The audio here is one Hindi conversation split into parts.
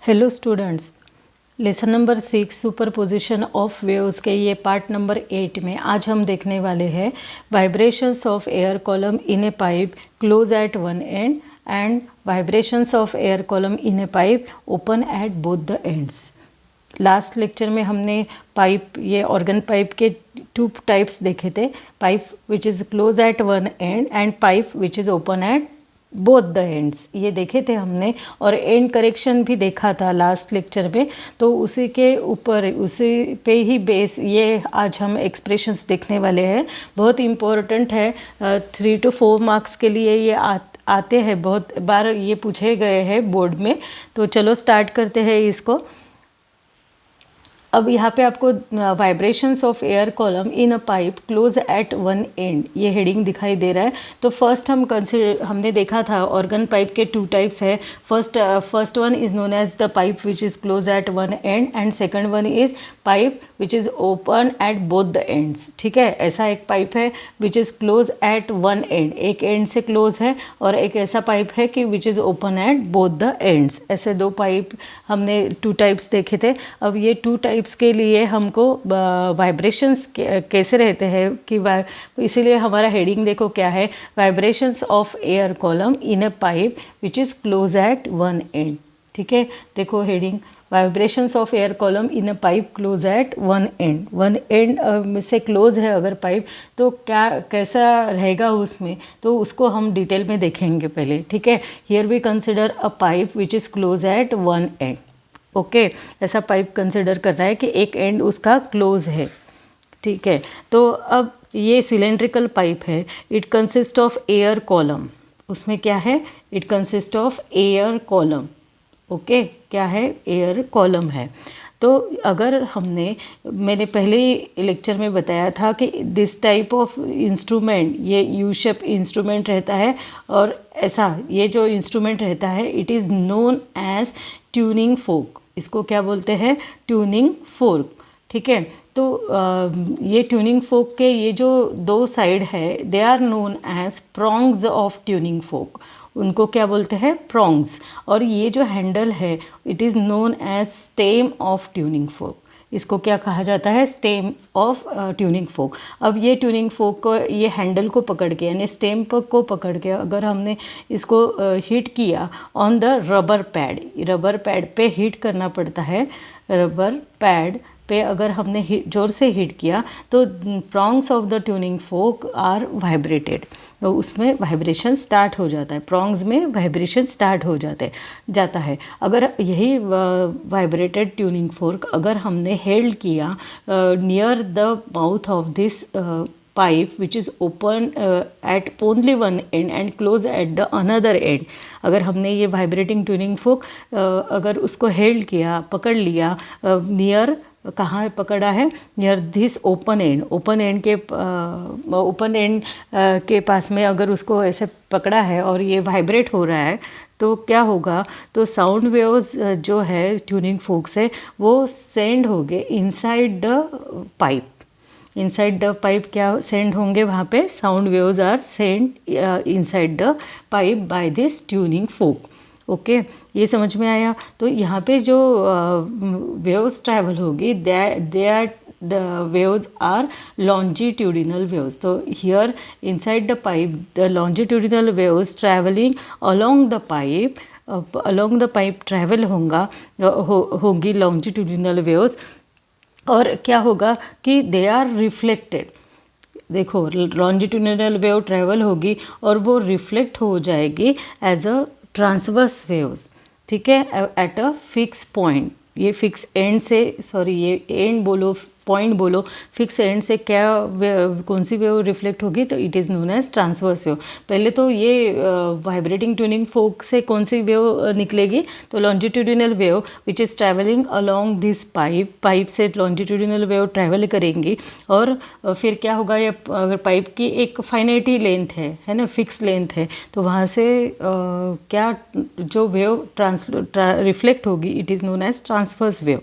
Hello students, lesson number 6 superposition of waves के ये पार्ट नंबर 8 में आज हम देखने वाले हैं vibrations of air column in a pipe close at one end and vibrations of air column in a pipe open at both the ends. Last lecture में हमने पाइप, ये ऑर्गन पाइप के टू टाइप्स देखे थे, pipe which is close at one end and pipe which is open at both the ends, ये देखे थे हमने। और एंड करेक्शन भी देखा था लास्ट लेक्चर में, तो उसी के ऊपर, उसी पे ही बेस ये आज हम एक्सप्रेशंस देखने वाले हैं। बहुत इम्पोर्टेंट है, 3 to 4 मार्क्स के लिए ये आते हैं, बहुत बार ये पूछे गए हैं बोर्ड में। तो चलो स्टार्ट करते हैं इसको। अब यहाँ पे आपको vibrations of air column in a pipe close at one and, ये हेडिंग दिखाई दे रहा है। तो फर्स्ट हमने देखा था ऑर्गन पाइप के 2 टाइप्स है। First one is known as the pipe which is close at one end and second one is pipe which is open at both the ends. ठीक है, ऐसा एक पाइप है which is close at one end, एक एंड से क्लोज है, और एक ऐसा पाइप है कि which is open at both the ends. ऐसे 2 पाइप हमने 2 टाइप्स देखे थे। अब ये 2 टाइप्स के लिए हमको वाइब्रेशंस कैसे रहते हैं कि इसीलिए हमारा हेडिंग देखो क्या है, vibrations of air column in a pipe which is close at one end. ठीक है, देखो heading, vibrations of air column in a pipe close at one and. One and में से क्लोज है अगर पाइप, तो क्या कैसा रहेगा उसमें, तो उसको हम डिटेल में देखेंगे पहले। ठीक है, here we consider a pipe which is close at one end. Okay, ऐसा पाइप कंसिडर करना है कि एक एंड उसका क्लोज है। ठीक है, तो अब ये सिलेंड्रिकल पाइप है, it consist of air column. उसमें क्या है, it consist of air column. Okay, क्या है, एयर कॉलम है। तो अगर मैंने पहले लेक्चर में बताया था कि दिस टाइप ऑफ इंस्ट्रूमेंट, ये यू शेप इंस्ट्रूमेंट रहता है, और ऐसा ये जो इंस्ट्रूमेंट रहता है it is known as tuning fork. इसको क्या बोलते हैं, ट्यूनिंग फोर्क। ठीक है, तो ये ट्यूनिंग फोर्क के ये जो 2 साइड है, they are known as prongs of tuning fork. उनको क्या बोलते हैं, प्रॉन्ग्स। और ये जो हैंडल है it is known as stem of tuning fork. इसको क्या कहा जाता है, स्टेम ऑफ ट्यूनिंग फोर्क। अब ये ट्यूनिंग फोर्क को, ये हैंडल को पकड़ के, यानी स्टेम को पकड़ के अगर हमने इसको हिट किया on the rubber pad, rubber pad पे हिट करना पड़ता है। रबर पैड पे अगर हमने जोर से हिट किया तो prongs of the tuning fork are vibrated, तो उसमें वाइब्रेशन स्टार्ट हो जाता है, प्रॉन्ग्स में वाइब्रेशन स्टार्ट हो जाता है। अगर यही वाइब्रेटेड ट्यूनिंग फोर्क अगर हमने हेल्ड किया near the mouth of this pipe which is open eight only one end and close at the another and, अगर हमने ये वाइब्रेटिंग ट्यूनिंग फोर्क अगर उसको हेल्ड किया, पकड़ लिया नियर, कहाँ पकड़ा है, near this open end, open end के पास में अगर उसको ऐसे पकड़ा है और ये वाइब्रेट हो रहा है, तो क्या होगा, तो साउंड वेव्स जो है ट्यूनिंग फोर्क से वो सेंड होंगे inside the pipe. Inside the pipe क्या सेंड होंगे, वहाँ पे sound waves are send inside the pipe by this tuning fork. Okay, ये समझ में आया। तो यहाँ पे जो वेव्स ट्रैवल होगी, they are the waves are longitudinal waves. तो here inside the pipe the longitudinal waves travelling along the pipe travel होंगी लॉन्जिट्यूडिनल वेव्स। और क्या होगा कि दे आर रिफ्लेक्टेड, देखो लॉन्जिट्यूडिनल वेव ट्रैवल होगी और वो रिफ्लेक्ट हो जाएगी एज अ ट्रांसवर्स वेव्स। ठीक है, एट अ फिक्स पॉइंट, ये फिक्स एंड से, सॉरी ये एंड बोलो, पॉइंट बोलो, फिक्स एंड से क्या कौन सी वेव रिफ्लेक्ट होगी, तो it is known as transverse wave. पहले तो ये वाइब्रेटिंग ट्यूनिंग फोर्क से कौन सी वेव निकलेगी, तो longitudinal wave which is travelling along this pipe से लॉन्जिट्यूडिनल वेव ट्रैवल करेंगी। और फिर क्या होगा, ये अगर पाइप की एक फाइनाइटी लेंथ है ना, फिक्स लेंथ है, तो वहाँ से क्या जो वेव रिफ्लेक्ट होगी it is known as transverse wave.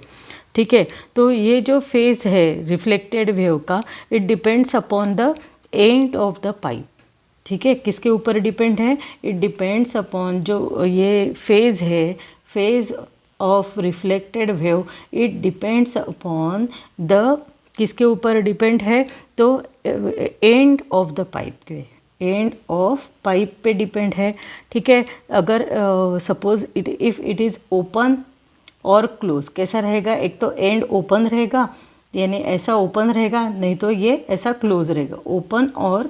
ठीक है, तो ये जो फेज है रिफ्लेक्टेड वेव का, it depends upon the end of the pipe. ठीक है, किसके ऊपर डिपेंड है, इट डिपेंड्स अपॉन जो ये फेज है, phase of reflected wave it depends upon the, किसके ऊपर डिपेंड है, तो एंड ऑफ द पाइप के, एंड ऑफ पाइप पे डिपेंड है। ठीक है, अगर suppose if it is open और क्लोज, कैसा रहेगा, एक तो एंड ओपन रहेगा यानी ऐसा ओपन रहेगा, नहीं तो ये ऐसा क्लोज रहेगा, ओपन और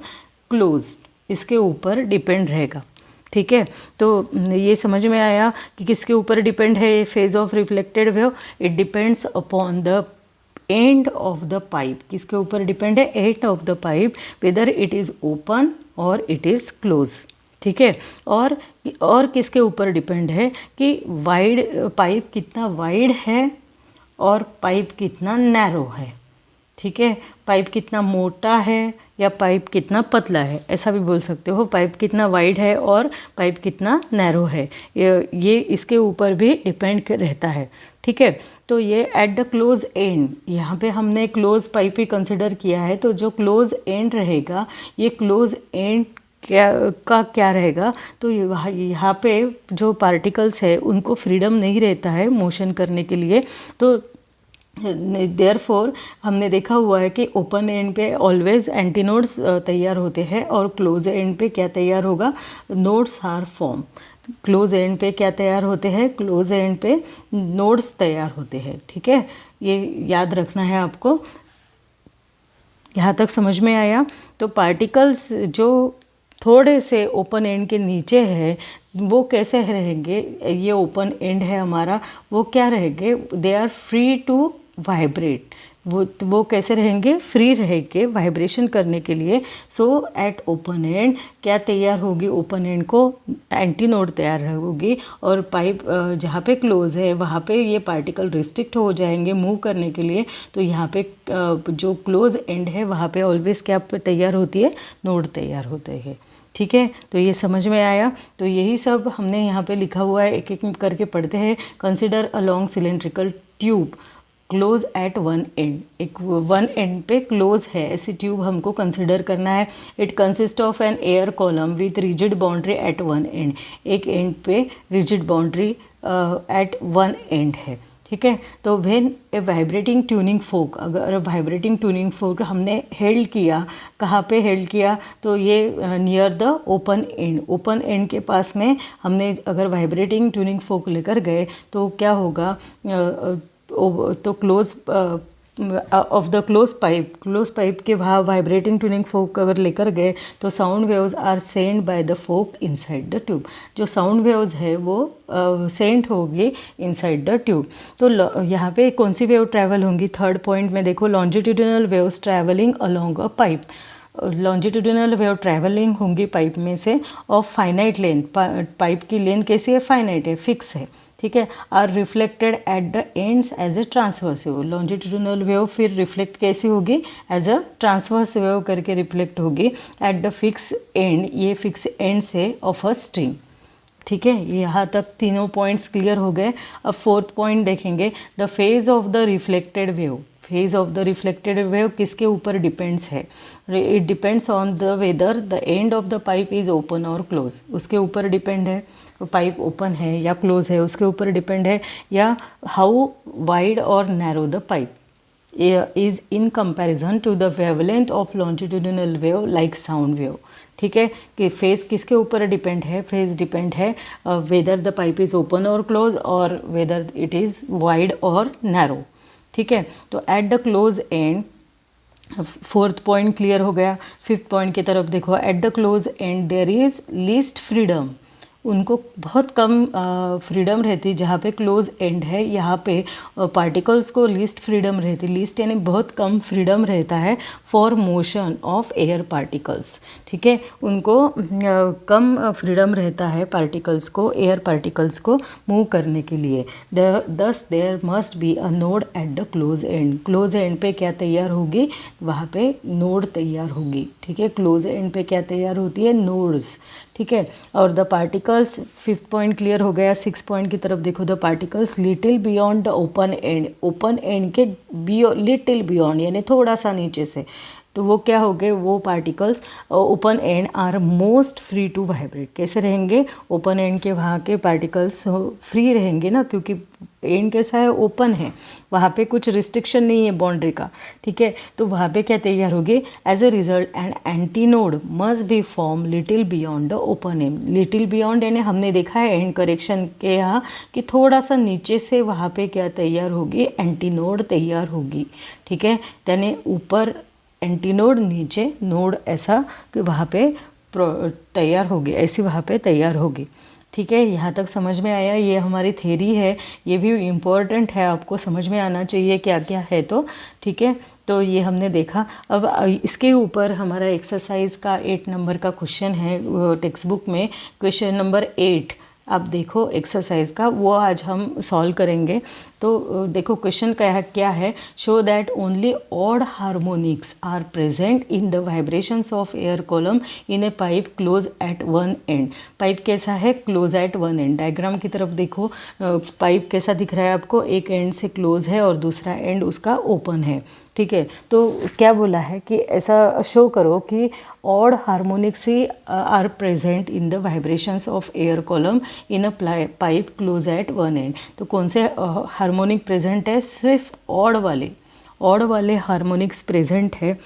क्लोज इसके ऊपर डिपेंड रहेगा। ठीक है, तो ये समझ में आया कि किसके ऊपर डिपेंड है phase of reflected wave, it depends upon the end of the pipe, किसके ऊपर डिपेंड है, and of the pipe, weather it is open और इट इज़ क्लोज। ठीक है, और किसके ऊपर डिपेंड है कि वाइड, पाइप कितना वाइड है और पाइप कितना नैरो है। ठीक है, पाइप कितना मोटा है या पाइप कितना पतला है, ऐसा भी बोल सकते हो, पाइप कितना वाइड है और पाइप कितना नैरो है, ये इसके ऊपर भी डिपेंड रहता है। ठीक है, तो ये एट द क्लोज एंड, यहाँ पे हमने क्लोज पाइप ही कंसिडर किया है, तो जो क्लोज एंड रहेगा, ये क्लोज एंड क्या रहेगा, तो यहाँ पे जो पार्टिकल्स है उनको फ्रीडम नहीं रहता है मोशन करने के लिए। तो देयरफॉर हमने देखा हुआ है कि ओपन एंड पे ऑलवेज एंटीनोड्स तैयार होते हैं और क्लोज एंड पे क्या तैयार होगा, nodes are form. Close end पे क्या तैयार होते हैं, क्लोज एंड पे नोड्स तैयार होते हैं। ठीक है, ये याद रखना है आपको। यहाँ तक समझ में आया। तो पार्टिकल्स जो थोड़े से ओपन एंड के नीचे है वो कैसे रहेंगे, ये ओपन एंड है हमारा, वो क्या रहेंगे, they are free to vibrate, वो कैसे रहेंगे, फ्री रहेंगे वाइब्रेशन करने के लिए। सो एट ओपन एंड क्या तैयार होगी, ओपन एंड को एंटीनोड तैयार होगी और पाइप जहाँ पे क्लोज है वहाँ पे ये पार्टिकल रिस्ट्रिक्ट हो जाएंगे मूव करने के लिए। तो यहाँ पे जो क्लोज एंड है वहाँ पे ऑलवेज क्या तैयार होती है, नोड तैयार होते हैं। ठीक है, तो ये समझ में आया। तो यही सब हमने यहाँ पे लिखा हुआ है, एक एक करके पढ़ते हैं। Consider a long cylindrical tube close at one end, एक वन एंड पे क्लोज है ऐसी ट्यूब हमको कंसिडर करना है। It consist of an air column with rigid boundary at one end, एक एंड पे rigid boundary at one end है। ठीक है, तो when a vibrating tuning fork, अगर वाइब्रेटिंग ट्यूनिंग फोक हमने हेल्ड किया, कहाँ पे हेल्ड किया, तो ये near the open end, open end के पास में हमने अगर वाइब्रेटिंग ट्यूनिंग फोक लेकर गए तो क्या होगा, तो close of the close pipe के वहाँ वाइब्रेटिंग ट्यूनिंग फोक अगर लेकर गए तो sound waves are sent by the fork inside the tube, जो साउंड वेव्स है वो सेंड होगी इनसाइड द ट्यूब। तो यहाँ पे कौन सी वेव ट्रैवल होंगी, थर्ड पॉइंट में देखो, longitudinal waves travelling along a pipe, longitudinal wave travelling होंगी पाइप में से ऑफ फाइनाइट लेंथ, पाइप की लेंथ कैसी है, फाइनाइट है, फिक्स है। ठीक है, are reflected at the ends as a transverse wave, longitudinal wave फिर रिफ्लेक्ट कैसी होगी, एज अ ट्रांसवर्स वेव करके रिफ्लेक्ट होगी एट द फिक्स एंड, ये फिक्स एंड से ऑफ अ स्ट्रिंग। ठीक है, यहाँ तक तीनों पॉइंट्स क्लियर हो गए। अब फोर्थ पॉइंट देखेंगे, the phase of the reflected wave, phase of the reflected wave किसके ऊपर डिपेंड्स है, it depends on the whether the end of the pipe is open और क्लोज, उसके ऊपर डिपेंड है, पाइप ओपन है या क्लोज है उसके ऊपर डिपेंड है, या हाउ वाइड और narrow the pipe is in comparison to the wavelength of longitudinal wave like sound wave. ठीक है, कि फेज किसके ऊपर डिपेंड है, फेज डिपेंड है whether the pipe is open और क्लोज और वेदर इट इज़ वाइड और नैरो। ठीक है, तो at the close end, fourth point clear हो गया। फिफ्थ पॉइंट की तरफ देखो, at the close end there is least freedom, उनको बहुत कम फ्रीडम रहती, जहाँ पे क्लोज एंड है यहाँ पे पार्टिकल्स को लीस्ट फ्रीडम रहती, लीस्ट यानी बहुत कम फ्रीडम रहता है for motion of air particles. ठीक है, उनको कम फ्रीडम रहता है पार्टिकल्स को, एयर पार्टिकल्स को मूव करने के लिए। Thus there must be a node at the close end, close end पे क्या तैयार होगी, वहाँ पे नोड तैयार होगी। ठीक है, क्लोज एंड पे क्या तैयार होती है, नोड्स। ठीक है, और the particles, fifth point clear हो गया। सिक्स पॉइंट की तरफ देखो, the particles little beyond the open end, open end के लिटिल बियॉन्ड यानी थोड़ा सा नीचे से, तो वो क्या हो गए, वो particles open end are most free to vibrate. कैसे रहेंगे, ओपन एंड के वहाँ के पार्टिकल्स फ्री रहेंगे ना, क्योंकि एंड कैसा है, ओपन है, वहाँ पे कुछ रिस्ट्रिक्शन नहीं है बाउंड्री का, ठीक है। तो वहाँ पे क्या तैयार होगी, as a result and antinode must be form little beyond the open end. Little beyond यानी हमने देखा है एंड करेक्शन के यहाँ कि थोड़ा सा नीचे से वहाँ पे क्या तैयार होगी, एंटीनोड तैयार होगी, ठीक है। यानी ऊपर एंटीनोड, नीचे नोड, ऐसा कि वहाँ पे तैयार होगी, ऐसी वहाँ पे तैयार होगी, ठीक है। यहाँ तक समझ में आया, ये हमारी थ्योरी है, ये भी इम्पोर्टेंट है, आपको समझ में आना चाहिए क्या क्या है, तो ठीक है। तो ये हमने देखा। अब इसके ऊपर हमारा एक्सरसाइज का 8 नंबर का क्वेश्चन है टेक्स्ट बुक में, क्वेश्चन नंबर 8 आप देखो एक्सरसाइज का, वो आज हम सॉल्व करेंगे। तो देखो क्वेश्चन क्या है, show that only odd harmonics are present in the vibrations of air column in a pipe close at one end. Pipe कैसा है, close at one end. Diagram की तरफ देखो, पाइप कैसा दिख रहा है आपको, एक एंड से क्लोज है और दूसरा एंड उसका ओपन है, ठीक है। तो क्या बोला है कि ऐसा शो करो कि ऑड हार्मोनिक्स ही are present in the vibrations of air column in a pipe close at one end. तो कौन से हार्मोनिक प्रेजेंट है, सिर्फ ऑड वाले हार्मोनिक्स प्रेजेंट है।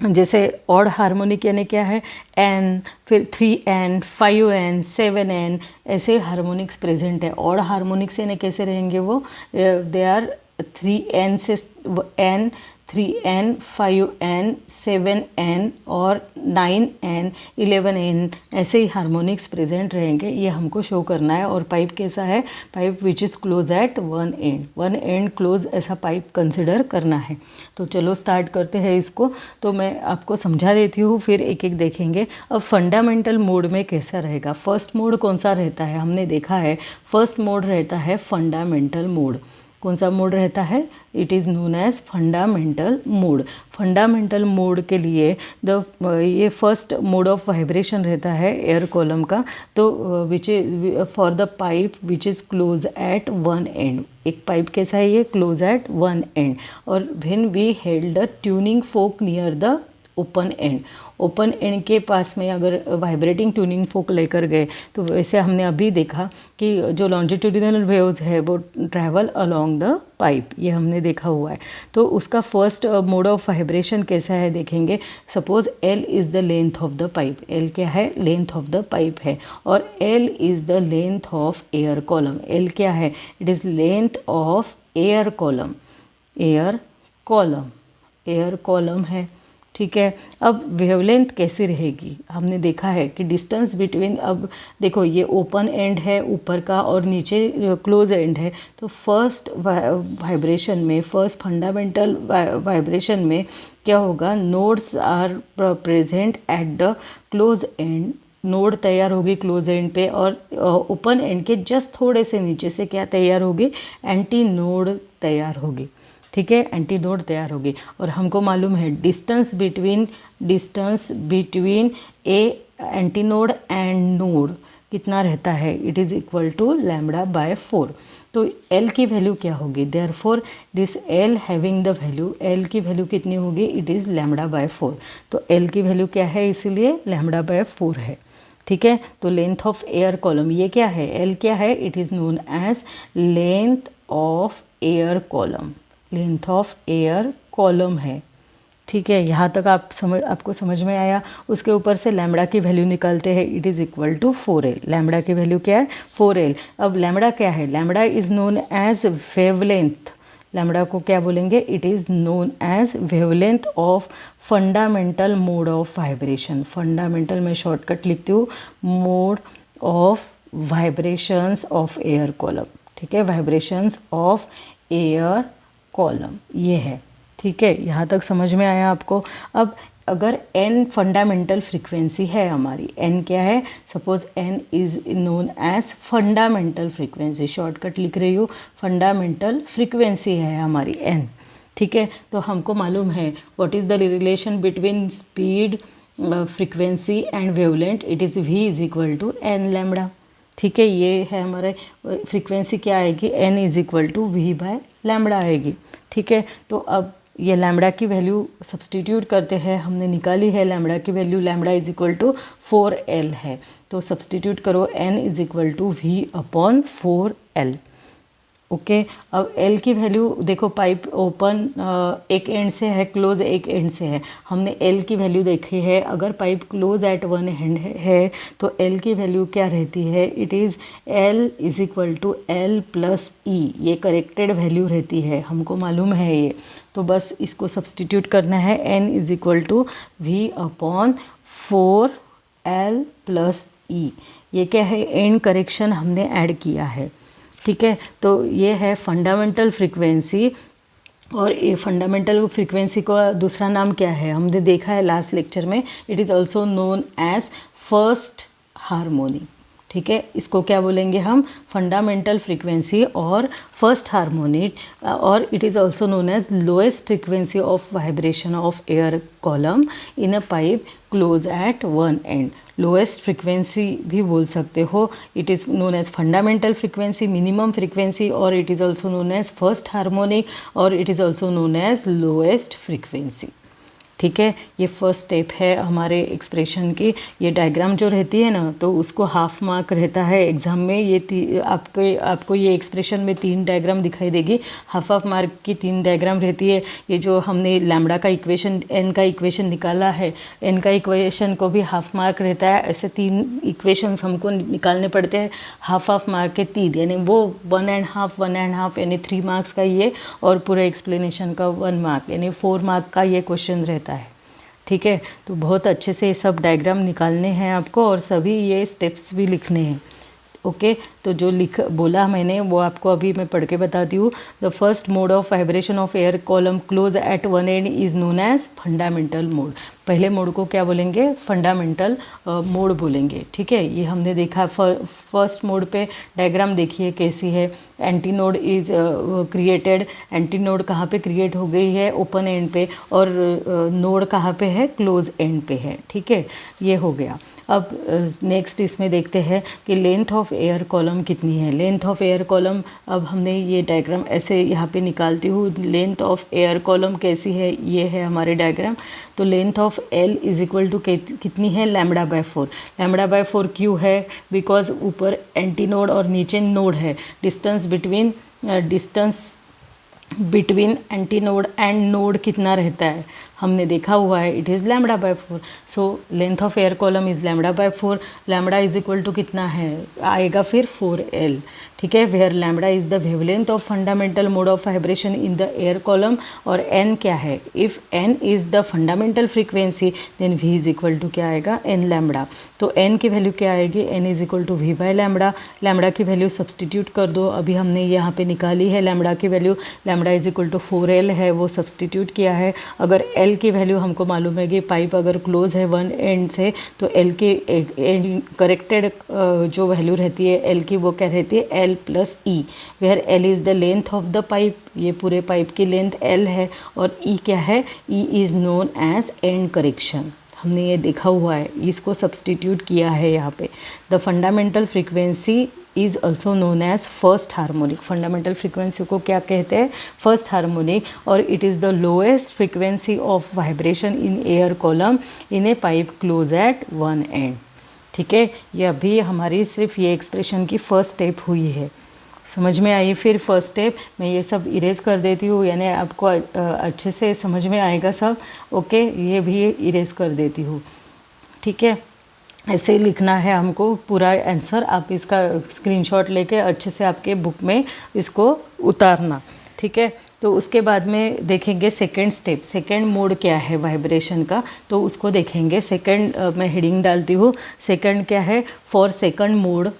जैसे ऑड हार्मोनिक यानी क्या है, एन, फिर 3n, 5n, 7n, ऐसे हार्मोनिक्स प्रेजेंट है। ऑड हार्मोनिक्स यानी कैसे रहेंगे वो, दे आर 3n से n, 3n, 5n, 7n और 9n, 11n, ऐसे ही हार्मोनिक्स प्रेजेंट रहेंगे। ये हमको शो करना है। और पाइप कैसा है, pipe which is close at one and close, ऐसा पाइप कंसिडर करना है। तो चलो स्टार्ट करते हैं इसको। तो मैं आपको समझा देती हूँ, फिर एक एक देखेंगे। अब फंडामेंटल मोड में कैसा रहेगा, फर्स्ट मोड कौन सा रहता है, हमने देखा है फर्स्ट मोड रहता है फंडामेंटल मोड। कौन सा मोड रहता है, it is known as fundamental mode. Fundamental mode के लिए ये फर्स्ट मोड ऑफ वाइब्रेशन रहता है एयर कॉलम का। तो which is for the pipe which is close at one end. एक पाइप कैसा है, ये क्लोज एट वन एंड। और when we held the tuning fork near the open end, open end के पास में अगर वाइब्रेटिंग ट्यूनिंग फोक लेकर गए, तो वैसे हमने अभी देखा कि जो लॉन्जिट्यूडिनल वेव्स है वो ट्रैवल अलोंग द पाइप, ये हमने देखा हुआ है। तो उसका फर्स्ट मोड ऑफ वाइब्रेशन कैसा है देखेंगे। Suppose L is the length of the pipe, L क्या है, लेंथ ऑफ द पाइप है, और L is the length of air column. L क्या है, it is length of air column, air column है, ठीक है। अब वेवलेंथ कैसी रहेगी, हमने देखा है कि डिस्टेंस बिटवीन, अब देखो ये ओपन एंड है ऊपर का और नीचे क्लोज एंड है। तो फर्स्ट वाइब्रेशन में, फर्स्ट फंडामेंटल वाइब्रेशन में क्या होगा, nodes are present at the close end, node तैयार होगी क्लोज एंड पे, और ओपन एंड के जस्ट थोड़े से नीचे से क्या तैयार होगी, एंटी नोड तैयार होगी, ठीक है, एंटी नोड तैयार होगी। और हमको मालूम है distance between A anti node and node कितना रहता है, इट इज़ इक्वल टू λ/4। तो L की वैल्यू क्या होगी, therefore this L having the value, L की वैल्यू कितनी होगी, इट इज़ λ/4। तो L की वैल्यू क्या है, इसीलिए λ/4 है, ठीक है। तो लेंथ ऑफ एयर कॉलम ये क्या है, L क्या है, it is known as length of air column, length of air column है, ठीक है। यहाँ तक आपको समझ में आया। उसके ऊपर से लैम्बडा की वैल्यू निकालते हैं, it is equal to 4L। Lambda की वैल्यू क्या है, 4L। अब लैम्बडा क्या है, lambda is known as wavelength, lambda को क्या बोलेंगे, it is known as wavelength of fundamental mode of vibration. Fundamental में शॉर्टकट लिखती हूँ, mode of vibrations of air column, ठीक है, वाइब्रेशंस ऑफ एयर कॉलम ये है, ठीक है। यहाँ तक समझ में आया आपको। अब अगर n फंडामेंटल फ्रीक्वेंसी है हमारी, n क्या है, suppose n is known as fundamental frequency, shortcut लिख रही हूँ, फंडामेंटल फ्रीक्वेंसी है हमारी n, ठीक है। तो हमको मालूम है what is the relation between speed, frequency and wavelength, it is v is equal to n lambda, ठीक है। ये है हमारे फ्रीक्वेंसी क्या आएगी, n is equal to v/λ आएगी, ठीक है। तो अब ये लैम्बडा की वैल्यू सब्सटीट्यूट करते हैं, हमने निकाली है लैम्बडा की value, lambda is equal to 4L है, तो सब्सटीट्यूट करो n is equal to V upon 4L। Okay अब L की वैल्यू देखो, पाइप ओपन एक एंड से है, क्लोज एक एंड से है, हमने L की वैल्यू देखी है। अगर pipe close at one end है तो L की वैल्यू क्या रहती है, it is L is equal to L plus E, ये करेक्टेड वैल्यू रहती है, हमको मालूम है ये। तो बस इसको सब्सटीट्यूट करना है, n is equal to V upon 4L plus E। ये क्या है, एंड करेक्शन हमने ऐड किया है, ठीक है। तो ये है फंडामेंटल फ्रीक्वेंसी, और ये फंडामेंटल फ्रीक्वेंसी का दूसरा नाम क्या है, हमने देखा है लास्ट लेक्चर में, it is also known as first harmony, ठीक है। इसको क्या बोलेंगे हम, फंडामेंटल फ्रीक्वेंसी और फर्स्ट हार्मोनी, और it is also known as lowest frequency of vibration of air column in a pipe close at one end. Lowest frequency भी बोल सकते हो, it is known as fundamental frequency, minimum frequency, और it is also known as first harmonic, और it is also known as lowest frequency, ठीक है। ये फर्स्ट स्टेप है हमारे एक्सप्रेशन की। ये डायग्राम जो रहती है ना, तो उसको हाफ मार्क रहता है एग्जाम में। ये आपको ये एक्सप्रेशन में 3 डायग्राम दिखाई देगी, हाफ मार्क की 3 डायग्राम रहती है। ये जो हमने लैम्बडा का इक्वेशन, एन का इक्वेशन निकाला है, एन का इक्वेशन को भी हाफ मार्क रहता है। ऐसे 3 इक्वेशंस हमको निकालने पड़ते हैं, हाफ मार्क के 3, यानी वो 1.5 यानी 3 मार्क्स का ये, और पूरे एक्सप्लेनेशन का 1 मार्क यानी 4 मार्क का ये क्वेश्चन रहता है, ठीक है। तो बहुत अच्छे से ये सब डायग्राम निकालने हैं आपको, और सभी ये स्टेप्स भी लिखने हैं, ओके। तो जो बोला मैंने वो आपको अभी मैं पढ़ के बताती हूँ। The first mode of vibration of air column close at one end is known as fundamental mode. पहले मोड को क्या बोलेंगे, फंडामेंटल मोड बोलेंगे, ठीक है। ये हमने देखा फर्स्ट मोड पे डायग्राम देखिए कैसी है। Anti node is created, anti node कहाँ पे क्रिएट हो गई है, ओपन एंड पे, और नोड कहाँ पे है, क्लोज एंड पे है, ठीक है। ये हो गया। अब नेक्स्ट इसमें देखते हैं कि लेंथ ऑफ एयर कॉलम कितनी है। लेंथ ऑफ एयर कॉलम, अब हमने ये डायग्राम ऐसे यहाँ पे निकालती हूँ, लेंथ ऑफ एयर कॉलम कैसी है, ये है हमारे डायग्राम। तो length of L is equal to कितनी है, लैम्बडा बाय 4। लैम्बडा बाय 4 क्यों है, बिकॉज ऊपर एंटी नोड और नीचे नोड है। Distance between antinode and node कितना रहता है, हमने देखा हुआ है, it is lambda by 4। So length of air column is lambda by 4। Lambda is equal to कितना है, आएगा फिर 4L, ठीक है। Where lambda is the wavelength of fundamental mode of vibration in the air column, और n क्या है, if n is the fundamental frequency then v is equal to क्या आएगा, n लैम्बडा। तो n की वैल्यू क्या आएगी, n is equal to v by lambda. Lambda की वैल्यू सब्सटीट्यूट कर दो, अभी हमने यहाँ पे निकाली है लैम्बडा की value, lambda is equal to 4L है, वो सब्सटीट्यूट किया है। अगर L की वैल्यू हमको मालूम है कि पाइप अगर क्लोज है वन एंड से, तो L की करेक्टेड जो वैल्यू रहती है L की, वो क्या रहती है, L plus E, where L is the length of the pipe, ये पूरे पाइप की लेंथ L है, और E क्या है, E is known as end correction. हमने ये देखा हुआ है, इसको सब्सटीट्यूट किया है यहाँ पे। The fundamental frequency is also known as first harmonic. Fundamental frequency को क्या कहते हैं, फर्स्ट हार्मोनिक, और it is the lowest frequency of vibration in air column in a pipe close at one end, ठीक है। ये अभी हमारी सिर्फ ये एक्सप्रेशन की फर्स्ट स्टेप हुई है, समझ में आई। फिर फर्स्ट स्टेप मैं ये सब इरेज कर देती हूँ, यानी आपको अच्छे से समझ में आएगा सब, ओके। ये भी इरेज कर देती हूँ, ठीक है। ऐसे ही लिखना है हमको पूरा आंसर, आप इसका स्क्रीनशॉट लेके अच्छे से आपके बुक में इसको उतारना, ठीक है। तो उसके बाद में देखेंगे सेकंड स्टेप, सेकंड मोड क्या है वाइब्रेशन का, तो उसको देखेंगे। सेकंड मैं हेडिंग डालती हूँ, सेकंड क्या है, फॉर सेकंड मोड,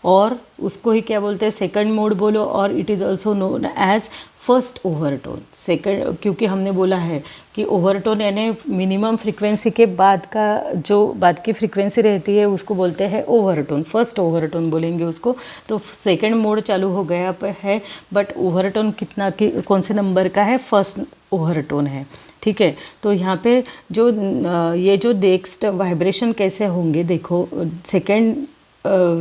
और उसको ही क्या बोलते हैं, सेकंड मोड बोलो, और it is also known as first overtone. Second, क्योंकि हमने बोला है कि ओवरटोन यानी मिनिमम फ्रीक्वेंसी के बाद का जो बाद की फ्रीक्वेंसी रहती है उसको बोलते हैं ओवरटोन, फर्स्ट ओवरटोन बोलेंगे उसको। तो सेकंड मोड चालू हो गया है, बट ओवरटोन कितना कौन से नंबर का है, फर्स्ट ओवरटोन है, ठीक है। तो यहाँ पे जो ये जो नेक्स्ट वाइब्रेशन कैसे होंगे, देखो सेकंड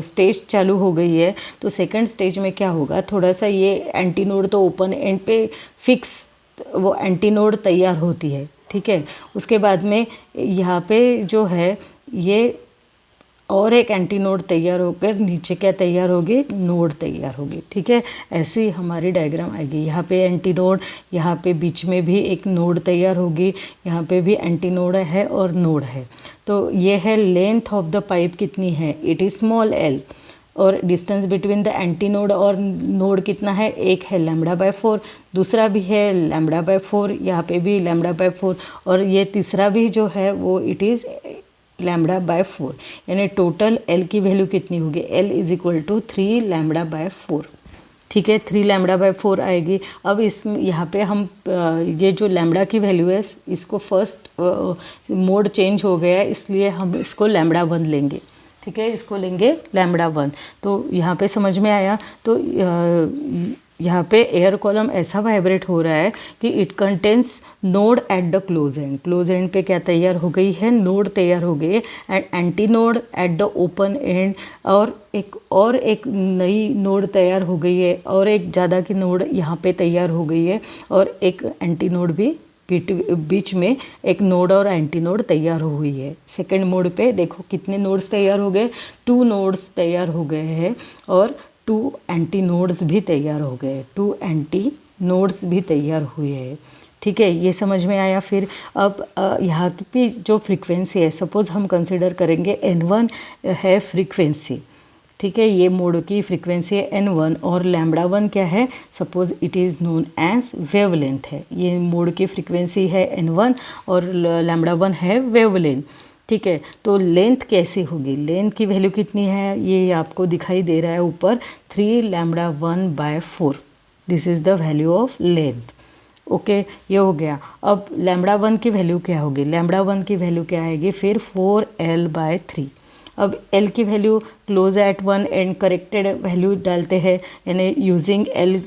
स्टेज चालू हो गई है, तो सेकंड स्टेज में क्या होगा, थोड़ा सा ये एंटी नोड तो ओपन एंड पे फिक्स वो एंटी नोड तैयार होती है, ठीक है। उसके बाद में यहाँ पे जो है ये और एक एंटी नोड तैयार होकर नीचे क्या तैयार होगी, नोड तैयार होगी, ठीक है। ऐसी हमारी डायग्राम आएगी। यहाँ पे एंटी नोड, यहाँ पे बीच में भी एक नोड तैयार होगी, यहाँ पे भी एंटी नोड है और नोड है। तो ये है लेंथ ऑफ द पाइप कितनी है, इट इज़ स्मॉल एल, और distance between the anti node और नोड कितना है, एक है λ/4, दूसरा भी है λ/4, यहाँ पे भी λ/4, और ये तीसरा भी जो है वो इट इज़ λ/4, यानी टोटल L की वैल्यू कितनी होगी, L = 3 λ/4, ठीक है। 3 λ/4 आएगी। अब इसमें यहाँ पे हम ये जो लैम्बडा की वैल्यू है इसको फर्स्ट मोड चेंज हो गया है, इसलिए हम इसको λ1 लेंगे, ठीक है, इसको लेंगे λ1। तो यहाँ पे समझ में आया। तो यहाँ पे एयर कॉलम ऐसा वाइब्रेट हो रहा है कि it contains node at the close end, close end पे क्या तैयार हो गई है, नोड तैयार हो गई है, and anti node at the open and, और एक नई नोड तैयार हो गई है, और एक ज़्यादा की नोड यहाँ पे तैयार हो गई है, और एक एंटी नोड भी बीच में एक नोड और एंटी नोड तैयार हो हुई है। सेकेंड मोड पे देखो कितने नोड्स तैयार हो गए, 2 नोड्स तैयार हो गए हैं, और 2 एंटी नोड्स भी तैयार हो गए, 2 एंटी नोड्स भी तैयार हुए हैं, ठीक है। ये समझ में आया। फिर अब यहाँ की जो फ्रीक्वेंसी है, सपोज़ हम कंसिडर करेंगे n1 है फ्रीक्वेंसी, ठीक है, ये मोड की फ्रीक्वेंसी है n1, और λ1 क्या है, suppose it is known as wavelength है। ये मोड की फ्रीक्वेंसी है n1 और λ1 है वेवलेंथ, ठीक है। तो लेंथ कैसी होगी, लेंथ की वैल्यू कितनी है, ये आपको दिखाई दे रहा है ऊपर, 3 λ1/4, this is the value of length, okay. ये हो गया। अब λ1 की वैल्यू क्या होगी, λ1 की वैल्यू क्या आएगी, फिर 4l/3। अब L की value close at one and corrected value डालते हैं, यानी using L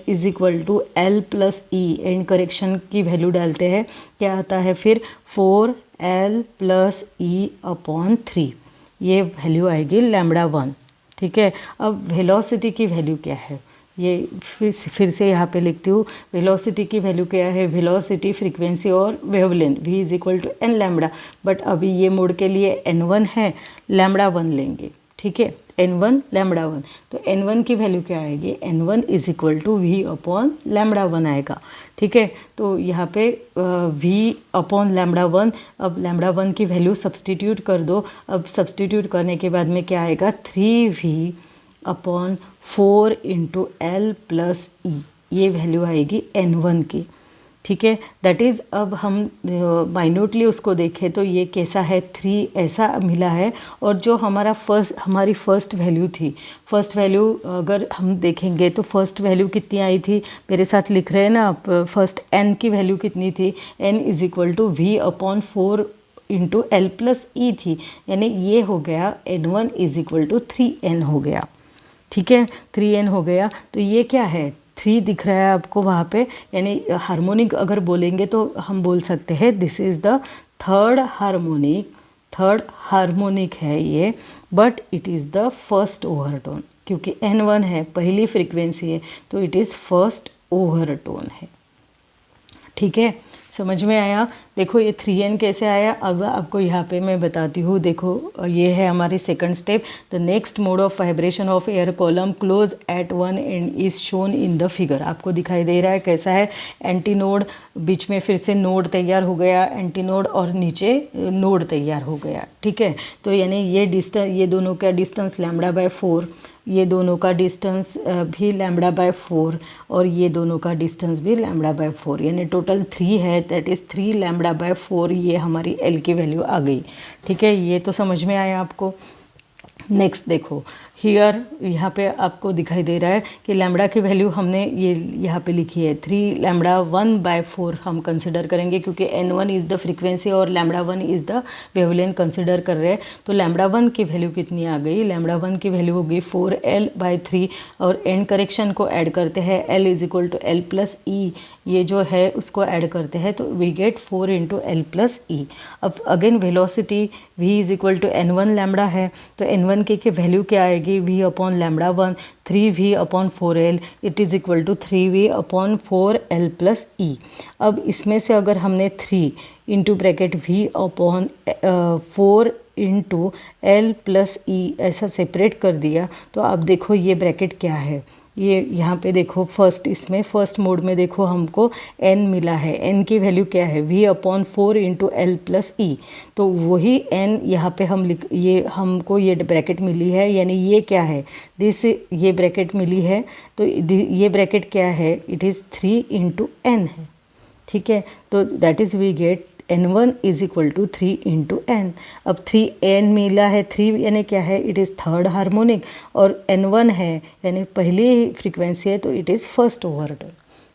= L+E and correction की वैल्यू डालते हैं, क्या आता है फिर 4l+E/3, ये वैल्यू आएगी λ1, ठीक है। अब वेलोसिटी की वैल्यू क्या है, ये फिर से यहाँ पे लिखती हूँ, वेलोसिटी की वैल्यू क्या है, वेलोसिटी फ्रीक्वेंसी और वेवलेंथ v = n λ, बट अभी ये मोड के लिए n1 है, λ1 लेंगे, ठीक है, n1 λ1। तो n1 की वैल्यू क्या आएगी, n1 = v/λ1 आएगा, ठीक है। तो यहाँ पे v/λ1, अब λ1 की वैल्यू सब्सटीट्यूट कर दो। अब सब्सटीट्यूट करने के बाद में क्या आएगा, 3v/4 × L+E, ये वैल्यू आएगी n1 की, ठीक है। दैट इज़, अब हम माइन्यूटली उसको देखें तो ये कैसा है, 3 ऐसा मिला है, और जो हमारी फर्स्ट वैल्यू थी, फर्स्ट वैल्यू अगर हम देखेंगे तो फर्स्ट वैल्यू कितनी आई थी, मेरे साथ लिख रहे हैं ना आप, फर्स्ट n की वैल्यू कितनी थी, n = v/4 × L+E थी, यानी ये हो गया n1 = 3n हो गया, ठीक है, 3n हो गया। तो ये क्या है, 3 दिख रहा है आपको वहाँ पे, यानी हार्मोनिक अगर बोलेंगे तो हम बोल सकते हैं this is the third harmonic है ये, but it is the first overtone, क्योंकि n1 है, पहली फ्रीक्वेंसी है, तो इट इज़ फर्स्ट ओवरटोन है, ठीक है। समझ में आया। देखो ये 3n कैसे आया, अब आपको यहाँ पे मैं बताती हूँ। देखो ये है हमारी second step, the next mode of vibration of air column close at one and is shown in the figure. आपको दिखाई दे रहा है कैसा है, एंटी नोड, बीच में फिर से नोड तैयार हो गया, एंटी नोड, और नीचे नोड तैयार हो गया, ठीक है। तो यानी ये डिस्टेंस, ये दोनों का डिस्टेंस λ/4, ये दोनों का डिस्टेंस भी λ/4, और ये दोनों का डिस्टेंस भी λ/4, यानी टोटल 3 है, दैट इज़ 3 λ/4, ये हमारी L की वैल्यू आ गई, ठीक है। ये तो समझ में आया आपको। नेक्स्ट देखो हियर, यहाँ पे आपको दिखाई दे रहा है कि लैम्बडा की वैल्यू हमने ये यहाँ पे लिखी है 3 λ1/4 हम कंसिडर करेंगे, क्योंकि n1 इज़ द फ्रीक्वेंसी और λ1 इज़ द वेवलेंथ कंसिडर कर रहे हैं। तो λ1 की वैल्यू कितनी आ गई, λ1 की वैल्यू होगी 4l/3, और एंड करेक्शन को ऐड करते हैं, L = L+E, ये जो है उसको ऐड करते हैं, तो वी गेट 4 × L+E। अब again velocity v = n1 lambda है, तो n1 1k वैल्यू क्या आएगी, v upon lambda 1, 3v upon 4l, it is equal to 3v upon 4l plus E. अब इसमें से अगर हमने 3 into bracket v upon 4 into L plus E ऐसा सेपरेट कर दिया, तो अब देखो ये ब्रैकेट क्या है, ये यहाँ पे देखो फर्स्ट मोड में देखो हमको n मिला है, n की वैल्यू क्या है, v upon 4 into L plus E. तो वही n यहाँ पे ये हमको ये ब्रैकेट मिली है, यानी ये क्या है, ये ब्रैकेट मिली है। तो ये ब्रैकेट क्या है, इट इज़ 3 इंटू एन है। ठीक है, तो that is we get n1 is equal to 3 into n. अब 3n मिला है, 3 यानी क्या है, इट इज़ थर्ड हार्मोनिक, और n1 है यानी पहली फ्रीक्वेंसी है, तो इट इज़ फर्स्ट ओवरटोन।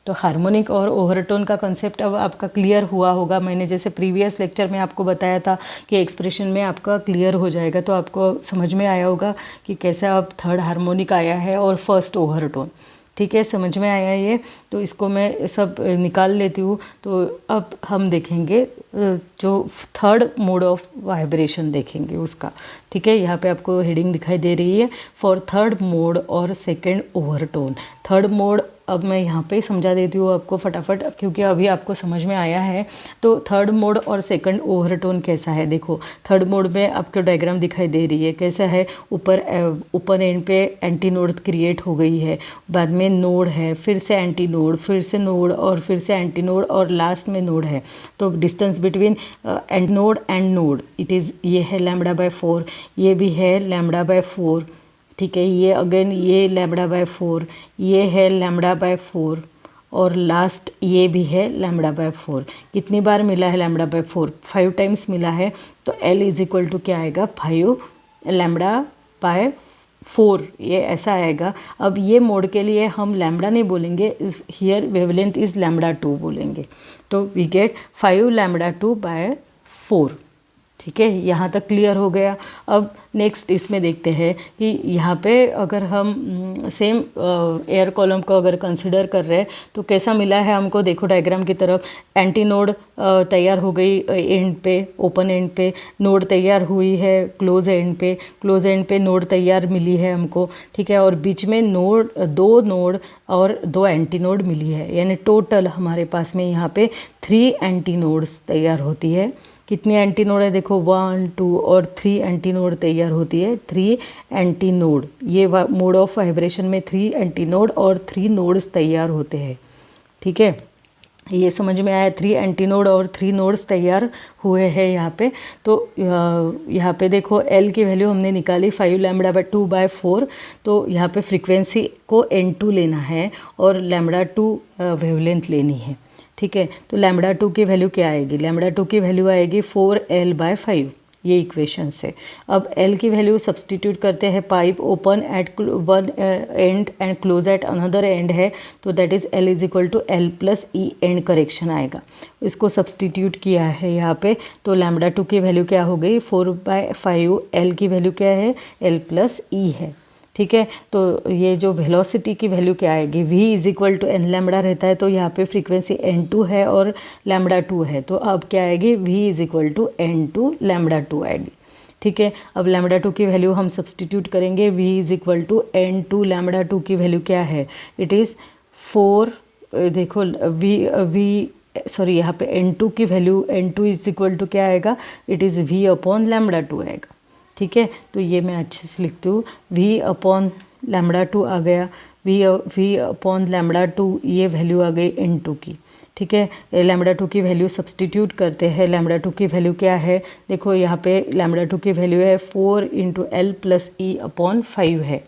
तो हार्मोनिक और ओवरटोन का कंसेप्ट अब आपका क्लियर हुआ होगा। मैंने जैसे प्रीवियस लेक्चर में आपको बताया था कि एक्सप्रेशन में आपका क्लियर हो जाएगा, तो आपको समझ में आया होगा कि कैसा अब थर्ड हार्मोनिक आया है और फर्स्ट ओवरटोन। ठीक है, समझ में आया ये। तो इसको मैं सब निकाल लेती हूँ। तो अब हम देखेंगे जो थर्ड मोड ऑफ वाइब्रेशन देखेंगे उसका। ठीक है, यहाँ पे आपको हेडिंग दिखाई दे रही है, फॉर थर्ड मोड और सेकंड ओवरटोन। थर्ड मोड अब मैं यहाँ पे समझा देती हूँ आपको फटाफट, क्योंकि अभी आपको समझ में आया है। तो थर्ड मोड और सेकंड ओवरटोन कैसा है, देखो थर्ड मोड में आपको डायग्राम दिखाई दे रही है कैसा है। ऊपर एंड पे एंटी नोड क्रिएट हो गई है, बाद में नोड है, फिर से एंटी नोड, फिर से नोड और फिर से एंटी नोड और लास्ट में नोड है। तो distance between and node it is ये है लैम्बडा बाय 4, ये भी है लैम्बडा बाय 4। ठीक है, ये अगेन ये लैम्बडा बाय 4, ये है लैम्बडा बाय 4 और लास्ट ये भी है लैम्बडा बाय 4। कितनी बार मिला है लैम्बडा बाय 4, 5 टाइम्स मिला है। तो L इज इक्वल टू क्या आएगा, 5 लैम्बडा बाय 4, ये ऐसा आएगा। अब ये मोड के लिए हम लैम्बडा नहीं बोलेंगे, हियर वेवलेंथ इज लैम्बडा 2 बोलेंगे। तो वी गेट 5 लैम्बडा 2 बाय 4। ठीक है, यहाँ तक क्लियर हो गया। अब नेक्स्ट इसमें देखते हैं कि यहाँ पे अगर हम सेम एयर कॉलम को अगर कंसिडर कर रहे हैं तो कैसा मिला है हमको। देखो डायग्राम की तरफ, एंटी नोड तैयार हो गई एंड पे, ओपन एंड पे नोड तैयार हुई है, क्लोज एंड पे नोड तैयार मिली है हमको। ठीक है, और बीच में दो नोड और 2 एंटी नोड मिली है, यानी टोटल हमारे पास में यहाँ पे 3 एंटी नोड्स तैयार होती है। कितनी एंटी नोड है, देखो 1 2 और 3 एंटी नोड तैयार होती है। 3 एंटी नोड, ये मोड ऑफ वाइब्रेशन में 3 एंटी नोड और 3 नोड्स तैयार होते हैं। ठीक है, ये समझ में आया, 3 एंटी नोड और 3 नोड्स तैयार हुए हैं यहाँ पे। तो यहाँ पे देखो L की वैल्यू हमने निकाली 5 लैम्बडा बाय 2 बाय 4। तो यहाँ पे फ्रीक्वेंसी को N2 लेना है और लैम्बडा 2 वेवलेंथ लेनी है। ठीक है, तो लैम्बडा 2 की वैल्यू क्या आएगी, लैम्बडा 2 की वैल्यू आएगी 4L बाय 5, ये इक्वेशन से। अब L की वैल्यू सब्सटीट्यूट करते हैं, pipe open at one end and close at another end है, तो that is L is equal to L plus e end correction आएगा। इसको सब्सटीट्यूट किया है यहाँ पे, तो लैम्बडा 2 की वैल्यू क्या हो गई 4/5, L की वैल्यू क्या है L प्लस ई है। ठीक है, तो ये जो वेलोसिटी की वैल्यू क्या आएगी, v is equal to n lambda रहता है, तो यहाँ पे फ्रीक्वेंसी n2 है और लैम्बडा 2 है, तो अब क्या आएगी v is equal to n2 lambda 2 आएगी। ठीक है, अब लैम्बडा 2 की वैल्यू हम सब्सटीट्यूट करेंगे, v is equal to n2 lambda 2 की वैल्यू क्या है, इट इज़ 4। देखो यहाँ पे n2 की value, n2 is equal to क्या आएगा, it is v upon lambda 2 आएगा। ठीक है, तो ये मैं अच्छे से लिखती हूँ, v अपॉन लैम्बडा 2 आ गया, v अपॉन लैम्बडा 2, ये वैल्यू आ गई n2 की। ठीक है, लैम्बडा 2 की वैल्यू सब्सटीट्यूट करते हैं। लैम्बडा 2 की वैल्यू क्या है, देखो यहाँ पे लैम्बडा 2 की वैल्यू है 4 इंटू एल प्लस ई अपॉन 5 है।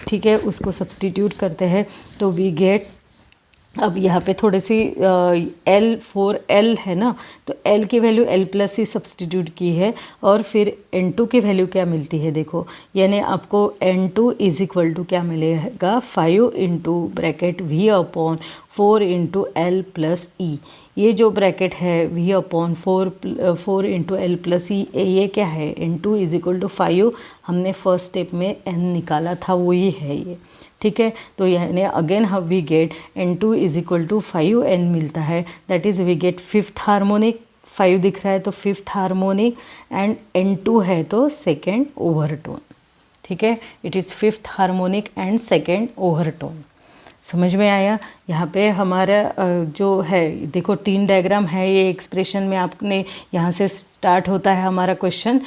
ठीक है, उसको सब्सटीट्यूट करते हैं तो वी गेट, अब यहाँ पे थोड़ी सी L है ना, तो L की वैल्यू L प्लस ही सब्सटीट्यूट की है, और फिर N2 की वैल्यू क्या मिलती है देखो, यानी आपको N2 इज इक्वल टू क्या मिलेगा 5 into bracket V upon 4 into L plus E. ये जो ब्रैकेट है V upon 4 into L plus E, ये क्या है N2 इज इक्वल टू 5, हमने फर्स्ट स्टेप में N निकाला था वो ये है ये। ठीक है, तो यानी अगेन हम we get N2 is equal to 5N मिलता है, that is we get 5th harmonic, 5 दिख रहा है तो 5th हार्मोनिक, एंड N2 है तो सेकेंड ओवरटोन। ठीक है, it is fifth harmonic and second overtone. समझ में आया? यहाँ पे हमारा जो है देखो 3 डायग्राम है, ये एक्सप्रेशन में आपने यहाँ से स्टार्ट होता है हमारा क्वेश्चन।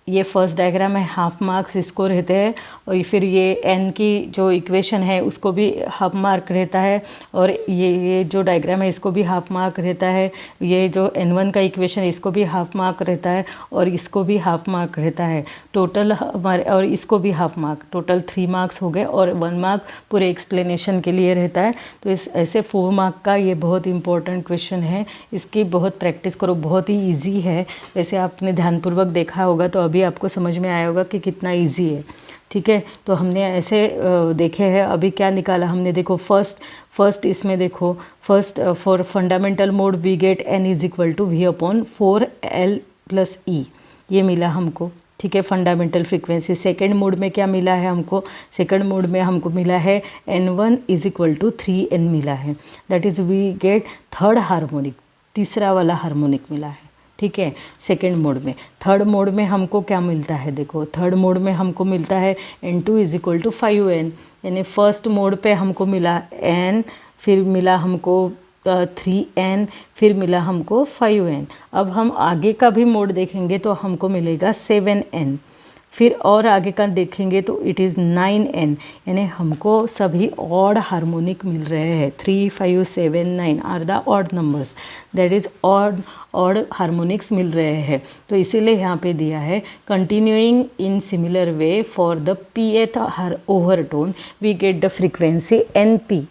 ये फर्स्ट डायग्राम है, हाफ मार्क्स इसको रहते हैं, और फिर ये n की जो इक्वेशन है उसको भी हाफ मार्क रहता है, और ये जो डायग्राम है इसको भी हाफ मार्क रहता है। ये जो n1 का इक्वेशन है इसको भी हाफ मार्क रहता है, और इसको भी हाफ मार्क रहता है टोटल हमारे, और इसको भी हाफ मार्क, टोटल 3 मार्क्स हो गए, और 1 मार्क पूरे एक्सप्लेनेशन के लिए रहता है। तो इस ऐसे 4 मार्क का ये बहुत इंपॉर्टेंट क्वेश्चन है, इसकी बहुत प्रैक्टिस करो, बहुत ही ईजी है। वैसे आपने ध्यानपूर्वक देखा होगा तो अभी आपको समझ में आया होगा कि कितना इजी है। ठीक है, तो हमने ऐसे देखे हैं। अभी क्या निकाला हमने, देखो फर्स्ट इसमें देखो, first for fundamental mode we get n is equal to v/4l + e, ये मिला हमको। ठीक है, फंडामेंटल फ्रीक्वेंसी। सेकेंड मोड में क्या मिला है हमको, सेकेंड मोड में हमको मिला है n1 is equal to 3n मिला है, that is we get third harmonic, तीसरा वाला हार्मोनिक मिला है। ठीक है, सेकेंड मोड में। थर्ड मोड में हमको क्या मिलता है, देखो थर्ड मोड में हमको मिलता है n2 is equal to 5n, यानी फर्स्ट मोड पे हमको मिला n, फिर मिला हमको 3n, फिर मिला हमको 5n। अब हम आगे का भी मोड देखेंगे तो हमको मिलेगा 7n, फिर और आगे का देखेंगे तो इट इज़ 9n, यानी हमको सभी ऑड हार्मोनिक मिल रहे हैं। 3, 5, 7, 9 are the odd numbers, that is odd harmonics मिल रहे हैं। तो इसीलिए यहाँ पे दिया है continuing in similar way for the pth overtone we get the frequency np।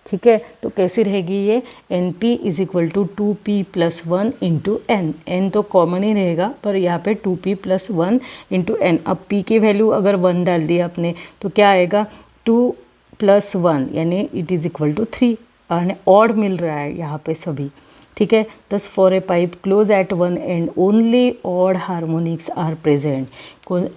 ठीक है, तो कैसी रहेगी ये, np is equal to 2p + 1 into n, n तो कॉमन ही रहेगा पर यहाँ पे 2p + 1 इंटू n। अब p की वैल्यू अगर 1 डाल दी आपने तो क्या आएगा, 2 + 1 यानी इट इज़ इक्वल टू 3, और ऑड मिल रहा है यहाँ पे सभी। ठीक है, thus for a pipe close at one end only odd harmonics are present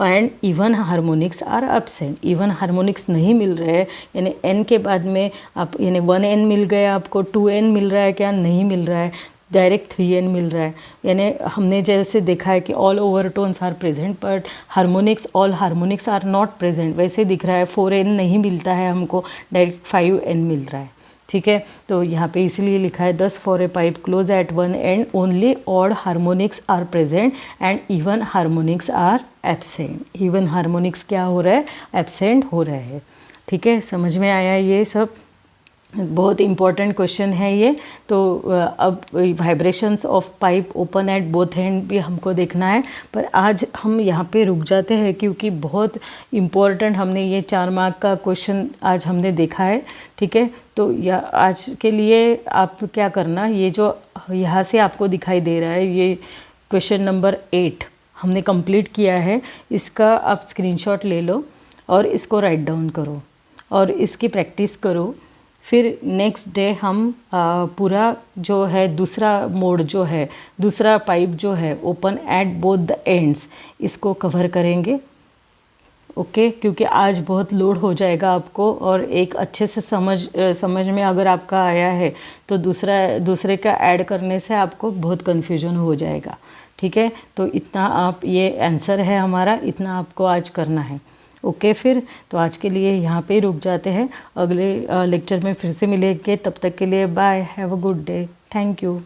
and even harmonics are absent. Even harmonics नहीं मिल रहे हैं, यानी n के बाद में आप यानी 1n मिल गया आपको, 2n मिल रहा है क्या, नहीं मिल रहा है, डायरेक्ट 3n मिल रहा है। यानी हमने जैसे देखा है कि all overtones are present but harmonics, all harmonics are not present, वैसे दिख रहा है। 4n नहीं मिलता है हमको, डायरेक्ट 5n मिल रहा है। ठीक है, तो यहाँ पे इसलिए लिखा है thus for a pipe close at one end only odd harmonics are present and even harmonics are absent. Even harmonics क्या हो रहा है, एब्सेंट हो रहे हैं। ठीक है, समझ में आया, ये सब बहुत इंपॉर्टेंट क्वेश्चन है ये। तो अब vibrations of pipe open at both and भी हमको देखना है, पर आज हम यहाँ पे रुक जाते हैं क्योंकि बहुत इम्पोर्टेंट हमने ये 4 मार्क का क्वेश्चन आज हमने देखा है। ठीक है, तो आज के लिए आप क्या करना, ये जो यहाँ से आपको दिखाई दे रहा है ये क्वेश्चन नंबर 8 हमने कंप्लीट किया है, इसका आप स्क्रीनशॉट ले लो और इसको राइट डाउन करो और इसकी प्रैक्टिस करो। फिर नेक्स्ट डे हम पूरा जो है दूसरा मोड जो है, दूसरा पाइप जो है open at both the ends, इसको कवर करेंगे। ओके, क्योंकि आज बहुत लोड हो जाएगा आपको, और एक अच्छे से समझ में अगर आपका आया है तो दूसरे का ऐड करने से आपको बहुत कन्फ्यूजन हो जाएगा। ठीक है, तो इतना आप, ये आंसर है हमारा, इतना आपको आज करना है। ओके, फिर तो आज के लिए यहाँ पे रुक जाते हैं, अगले लेक्चर में फिर से मिलेंगे। तब तक के लिए bye, have a good day, thank you.